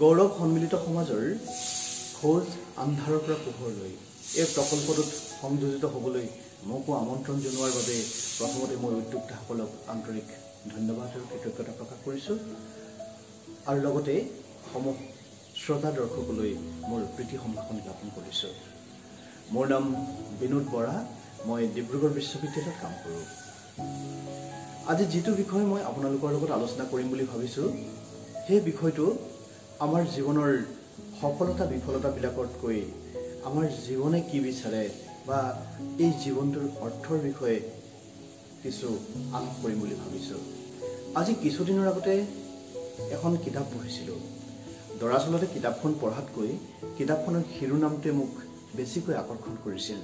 গৌৰৱ সন্মিলিত সমাজৰ খোজ আন্ধাৰৰ পৰা পোহৰলৈ এই প্ৰকল্পটোত সংযোজিত হ'বলৈ মোকো আমন্ত্ৰণ জনোৱাৰ বাবে প্ৰথমতে মই উদ্যোক্তাসকলক আন্তৰিক ধন্যবাদ আৰু কৃতজ্ঞতা প্ৰকাশ কৰিছোঁ আৰু লগতে সমূহ শ্ৰোতা দৰ্শকলৈ মোৰ প্ৰীতি সম্ভাষণ জ্ঞাপন কৰিছোঁ। মোৰ নাম বিনোদ বৰা, মই ডিব্ৰুগড় বিশ্ববিদ্যালয়ত কাম কৰোঁ। আজি যিটো বিষয় মই আপোনালোকৰ লগত আলোচনা কৰিম বুলি ভাবিছোঁ, সেই বিষয়টো আমাৰ জীৱনৰ সফলতা বিফলতাবিলাকতকৈ আমাৰ জীৱনে কি বিচাৰে বা এই জীৱনটোৰ অৰ্থৰ বিষয়ে কিছু আলাপ কৰিম বুলি ভাবিছোঁ। আজি কিছুদিনৰ আগতে এখন কিতাপ পঢ়িছিলোঁ। দৰাচলতে কিতাপখন পঢ়াতকৈ কিতাপখনৰ শিৰোনামটোৱে মোক বেছিকৈ আকৰ্ষণ কৰিছিল।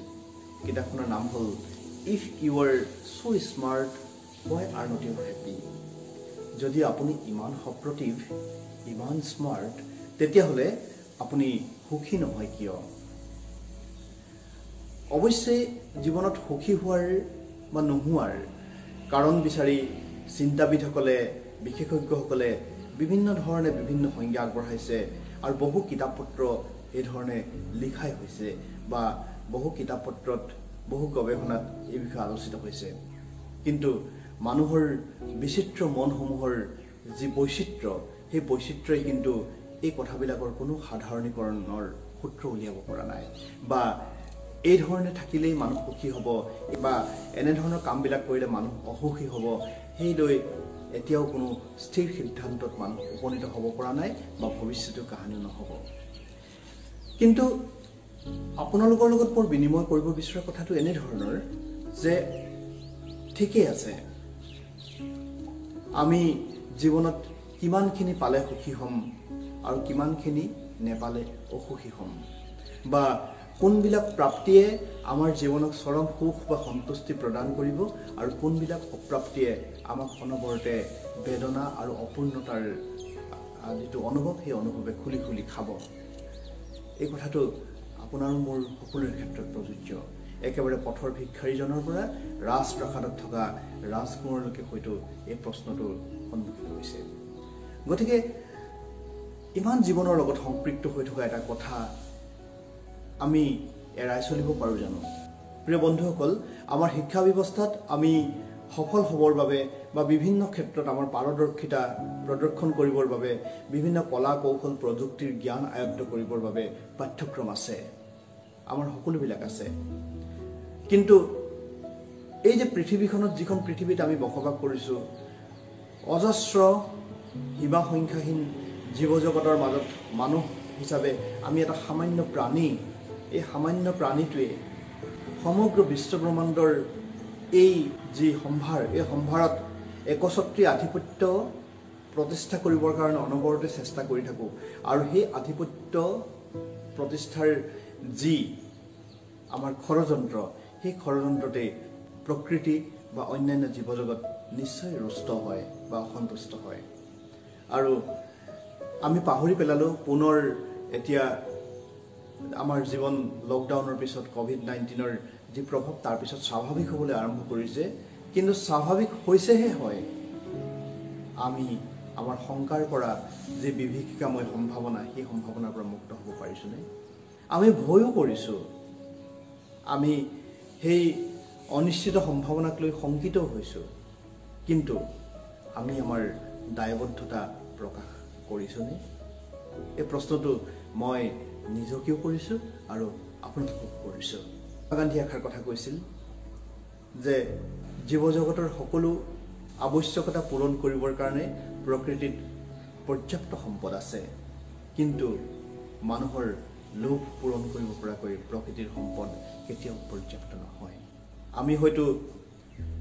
কিতাপখনৰ নাম হ'ল ইফ ইউ আৰ ছো smart why are not you happy? যদি আপুনি ইমান সপ্ৰতিভ, ইমান স্মাৰ্ট, তেতিয়াহ'লে আপুনি সুখী নহয় কিয়? অৱশ্যে জীৱনত সুখী হোৱাৰ বা নোহোৱাৰ কাৰণ বিচাৰি চিন্তাবিদসকলে, বিশেষজ্ঞসকলে বিভিন্ন ধৰণে বিভিন্ন সংজ্ঞা আগবঢ়াইছে আৰু বহু কিতাপ পত্ৰ এই ধৰণে লিখাই হৈছে বা বহু কিতাপ পত্ৰত, বহু গৱেষণাত এই বিষয়ে আলোচিত হৈছে। কিন্তু মানুহৰ বিচিত্ৰ মনসমূহৰ যি বৈচিত্ৰ্য, সেই বৈচিত্ৰ্যই কিন্তু এই কথাবিলাকৰ কোনো সাধাৰণীকৰণৰ সূত্ৰ উলিয়াব পৰা নাই বা এই ধৰণে থাকিলেই মানুহ সুখী হ'ব বা এনেধৰণৰ কামবিলাক কৰিলে মানুহ অসুখী হ'ব, সেইলৈ এতিয়াও কোনো স্থিৰ সিদ্ধান্তত মানুহ উপনীত হ'ব পৰা নাই বা ভৱিষ্যতৰ কাহিনীও নহ'ব। কিন্তু আপোনালোকৰ লগত মোৰ বিনিময় কৰিব বিচৰা কথাটো এনেধৰণৰ যে ঠিকেই আছে, আমি জীৱনত কিমানখিনি পালে সুখী হ'ম আৰু কিমানখিনি নেপালে অসুখী হ'ম বা কোনবিলাক প্ৰাপ্তিয়ে আমাৰ জীৱনক চৰম সুখ বা সন্তুষ্টি প্ৰদান কৰিব আৰু কোনবিলাক অপ্ৰাপ্তিয়ে আমাক অনবৰতে বেদনা আৰু অপূৰ্ণতাৰ যিটো অনুভৱ, সেই অনুভৱে খুলি খুলি খাব। এই কথাটো আপোনাৰ মোৰ সকলোৰে ক্ষেত্ৰত প্ৰযোজ্য। একেবাৰে পথৰ ভিক্ষাৰীজনৰ পৰা ৰাজপ্ৰাসাদত থকা ৰাজকুমাৰলৈকে হয়তো এই প্ৰশ্নটোৰ সন্মুখীন হৈছে। গতিকে ইমান জীৱনৰ লগত সম্পৃক্ত হৈ থকা এটা কথা আমি এৰাই চলিব পাৰোঁ জানো? প্ৰিয় বন্ধুসকল, আমাৰ শিক্ষা ব্যৱস্থাত আমি সফল হ'বৰ বাবে বা বিভিন্ন ক্ষেত্ৰত আমাৰ পাৰদৰ্শিতা প্ৰদৰ্শন কৰিবৰ বাবে বিভিন্ন কলা কৌশল প্ৰযুক্তিৰ জ্ঞান আয়ত্ত কৰিবৰ বাবে পাঠ্যক্ৰম আছে, আমাৰ সকলোবিলাক আছে। কিন্তু এই যে পৃথিৱীখনত, যিখন পৃথিৱীত আমি বসবাস কৰিছোঁ, অজস্ৰ সীমা সংখ্যাহীন জীৱ জগতৰ মাজত মানুহ হিচাপে আমি এটা সামান্য প্ৰাণী। এই সামান্য প্ৰাণীটোৱে সমগ্ৰ বিশ্বব্ৰহ্মাণ্ডৰ এই যি সম্ভাৰ, এই সম্ভাৰত একছত্ৰী আধিপত্য প্ৰতিষ্ঠা কৰিবৰ কাৰণে অনবৰতে চেষ্টা কৰি থাকোঁ আৰু সেই আধিপত্য প্ৰতিষ্ঠাৰ যি আমাৰ ষড়যন্ত্ৰ, সেই ষড়যন্ত্ৰতে প্ৰকৃতি বা অন্যান্য জীৱ জগত নিশ্চয় ৰুষ্ট হয় বা অসন্তুষ্ট হয়। আৰু আমি পাহৰি পেলালোঁ পুনৰ এতিয়া আমাৰ জীৱন লকডাউনৰ পিছত ক'ভিড-19ৰ যি প্ৰভাৱ, তাৰ পিছত স্বাভাৱিক হ'বলৈ আৰম্ভ কৰিছে। কিন্তু স্বাভাৱিক হৈছেহে হয়, আমি আমাৰ শংকাৰ পৰা যি বিভীষিকাময় সম্ভাৱনা, সেই সম্ভাৱনাৰ পৰা মুক্ত হ'ব পাৰিছোঁনে? আমি ভয়ো কৰিছোঁ, আমি সেই অনিশ্চিত সম্ভাৱনাক লৈ শংকিতও হৈছোঁ। কিন্তু আমি আমাৰ দায়বদ্ধতা প্ৰকাশ কৰিছোঁনে? এই প্ৰশ্নটো মই নিজকেও কৰিছোঁ আৰু আপোনালোককো কৰিছোঁ। মহাত্মা গান্ধীয়ে এষাৰ কথা কৈছিল যে জীৱ জগতৰ সকলো আৱশ্যকতা পূৰণ কৰিবৰ কাৰণে প্ৰকৃতিত পৰ্যাপ্ত সম্পদ আছে, কিন্তু মানুহৰ লোভ পূৰণ কৰিব পৰাকৈ প্ৰকৃতিৰ সম্পদ কেতিয়াও পৰ্যাপ্ত নহয়। আমি হয়তো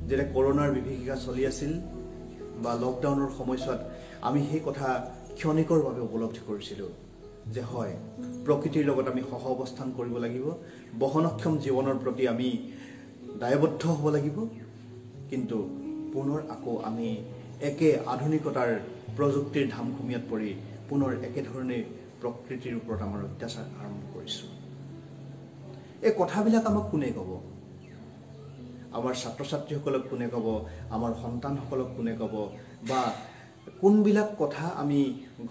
যেতিয়া কৰোনাৰ বিভীষিকা চলি আছিল বা লকডাউনৰ সময়ছোৱাত আমি সেই কথা ক্ষণিকৰভাৱে উপলব্ধি কৰিছিলোঁ যে হয়, প্ৰকৃতিৰ লগত আমি সহ অৱস্থান কৰিব লাগিব, বহনক্ষম জীৱনৰ প্ৰতি আমি দায়বদ্ধ হ'ব লাগিব। কিন্তু পুনৰ আকৌ আমি একে আধুনিকতাৰ প্ৰযুক্তিৰ ধামখুমীয়াত পৰি পুনৰ একেধৰণে প্ৰকৃতিৰ ওপৰত আমাৰ অত্যাচাৰ আৰম্ভ কৰিছোঁ। এই কথাবিলাক আমাক কোনে ক'ব? আমাৰ ছাত্ৰ ছাত্ৰীসকলক কোনে ক'ব? আমাৰ সন্তানসকলক কোনে ক'ব? বা কোনবিলাক কথা আমি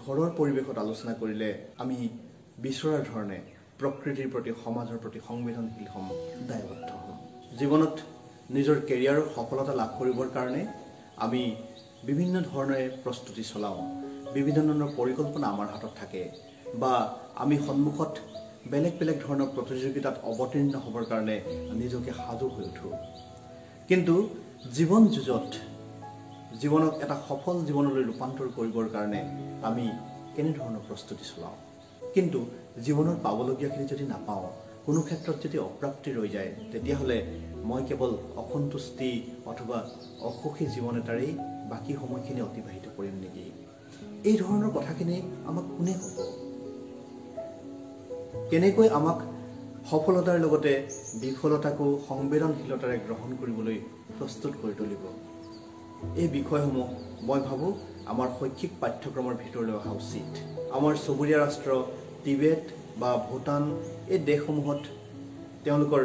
ঘৰৰ পৰিৱেশত আলোচনা কৰিলে আমি বিচৰাৰ ধৰণে প্ৰকৃতিৰ প্ৰতি সমাজৰ প্ৰতি সংবেদনশীল হ'ম, দায়বদ্ধ হ'ম। জীৱনত নিজৰ কেৰিয়াৰৰ সফলতা লাভ কৰিবৰ কাৰণে আমি বিভিন্ন ধৰণে প্ৰস্তুতি চলাওঁ, বিভিন্ন ধৰণৰ পৰিকল্পনা আমাৰ হাতত থাকে, বা আমি সন্মুখত বেলেগ বেলেগ ধৰণৰ প্ৰতিযোগিতাত অৱতীৰ্ণ হ'বৰ কাৰণে নিজকে সাজু হৈ উঠোঁ। কিন্তু জীৱন যুঁজত জীৱনক এটা সফল জীৱনলৈ ৰূপান্তৰ কৰিবৰ কাৰণে আমি কেনেধৰণৰ প্ৰস্তুতি চলাওঁ? কিন্তু জীৱনত পাবলগীয়াখিনি যদি নাপাওঁ, কোনো ক্ষেত্ৰত যদি অপ্ৰাপ্তি ৰৈ যায়, তেতিয়াহ'লে মই কেৱল অসন্তুষ্টি অথবা অসুখী জীৱন এটাৰেই বাকী সময়খিনি অতিবাহিত কৰিম নেকি? এই ধৰণৰ কথাখিনি আমাক কোনে ক'ব? কেনেকৈ আমাক সফলতাৰ লগতে বিফলতাকো সংবেদনশীলতাৰে গ্ৰহণ কৰিবলৈ প্ৰস্তুত কৰি তুলিব? এই বিষয়সমূহ মই ভাবোঁ আমাৰ শৈক্ষিক পাঠ্যক্ৰমৰ ভিতৰলৈ অহা উচিত। আমাৰ চুবুৰীয়া ৰাষ্ট্ৰ টিবেট বা ভূটান, এই দেশসমূহত তেওঁলোকৰ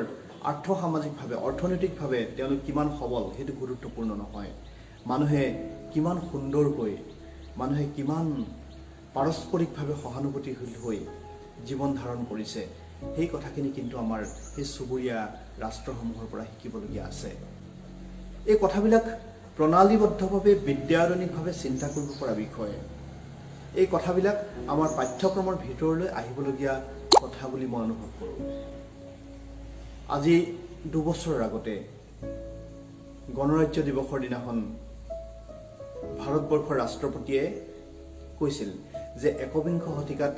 আৰ্থসামাজিকভাৱে অৰ্থনৈতিকভাৱে তেওঁলোক কিমান সবল সেইটো গুৰুত্বপূৰ্ণ নহয়। মানুহে কিমান সুন্দৰকৈ, মানুহে কিমান পাৰস্পৰিকভাৱে সহানুভূতিশীল হৈ জীৱন ধাৰণ কৰিছে, সেই কথাখিনি কিন্তু আমাৰ সেই চুবুৰীয়া ৰাষ্ট্ৰসমূহৰ পৰা শিকিবলগীয়া আছে। এই কথাবিলাক প্ৰণালীবদ্ধভাৱে বিদ্যায়তনিকভাৱে চিন্তা কৰিব পৰা বিষয়। এই কথাবিলাক আমাৰ পাঠ্যক্ৰমৰ ভিতৰলৈ আহিবলগীয়া কথা বুলি মই অনুভৱ কৰোঁ। আজি 2 বছৰৰ আগতে গণৰাজ্য দিৱসৰ দিনাখন ভাৰতবৰ্ষৰ ৰাষ্ট্ৰপতিয়ে কৈছিল যে 21 শতিকাত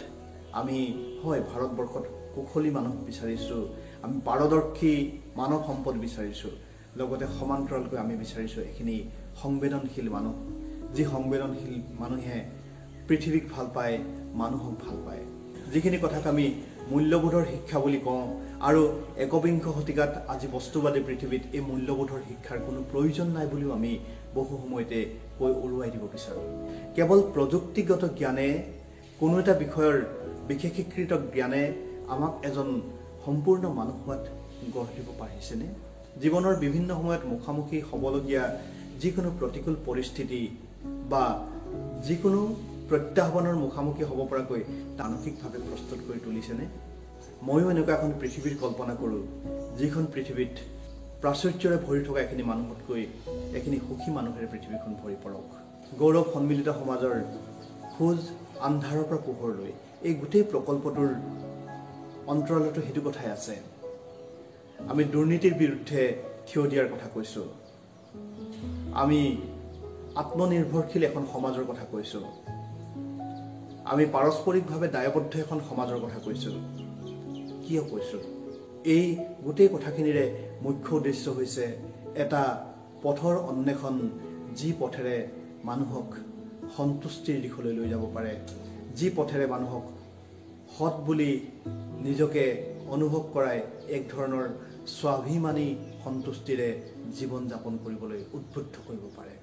আমি হয় ভাৰতবৰ্ষত কুশলী মানুহ বিচাৰিছোঁ, আমি পাৰদৰ্শী মানৱ সম্পদ বিচাৰিছোঁ, লগতে সমান্তৰালকৈ আমি বিচাৰিছোঁ এখিনি সংবেদনশীল মানুহ, যি সংবেদনশীল মানুহে পৃথিৱীক ভাল পায়, মানুহক ভাল পায়। যিখিনি কথাক আমি মূল্যবোধৰ শিক্ষা বুলি কওঁ, আৰু 21 শতিকাত আজি বস্তুবাদী পৃথিৱীত এই মূল্যবোধৰ শিক্ষাৰ কোনো প্ৰয়োজন নাই বুলিও আমি বহু সময়তে কৈ উৰুৱাই দিব বিচাৰোঁ। কেৱল প্ৰযুক্তিগত জ্ঞানে, কোনো এটা বিষয়ৰ বিশেষীকৃত জ্ঞানে আমাক এজন সম্পূৰ্ণ মানুহ হোৱাত গঢ় দিব পাৰিছেনে? জীৱনৰ বিভিন্ন সময়ত মুখামুখি হ'বলগীয়া যিকোনো প্ৰতিকূল পৰিস্থিতি বা যিকোনো প্ৰত্যাহ্বানৰ মুখামুখি হ'ব পৰাকৈ মানসিকভাৱে প্ৰস্তুত কৰি তুলিছেনে? ময়ো এনেকুৱা এখন পৃথিৱীৰ কল্পনা কৰোঁ, যিখন পৃথিৱীত প্ৰাচুৰ্যৰে ভৰি থকা এখিনি মানুহতকৈ এখিনি সুখী মানুহেৰে পৃথিৱীখন ভৰি পৰক। গৌৰৱ সন্মিলিত সমাজৰ খোজ আন্ধাৰৰ পৰা পোহৰলৈ, এই গোটেই প্ৰকল্পটোৰ অন্তৰালতো সেইটো কথাই আছে। আমি দুৰ্নীতিৰ বিৰুদ্ধে থিয় দিয়াৰ কথা কৈছোঁ, আমি আত্মনিৰ্ভৰশীল এখন সমাজৰ কথা কৈছোঁ, আমি পাৰস্পৰিকভাৱে দায়বদ্ধ এখন সমাজৰ কথা কৈছোঁ। কিয় কৈছোঁ? এই গোটেই কথাখিনিৰে মুখ্য উদ্দেশ্য হৈছে এটা পথৰ অন্বেষণ, যি পথেৰে মানুহক সন্তুষ্টিৰ দিশলৈ লৈ যাব পাৰে, যি পথেৰে মানুহক সৎ বুলি নিজকে অনুভৱ কৰাই এক ধৰণৰ স্বাভিমানী সন্তুষ্টিৰে জীৱন যাপন কৰিবলৈ উদ্বুদ্ধ কৰিব পাৰে।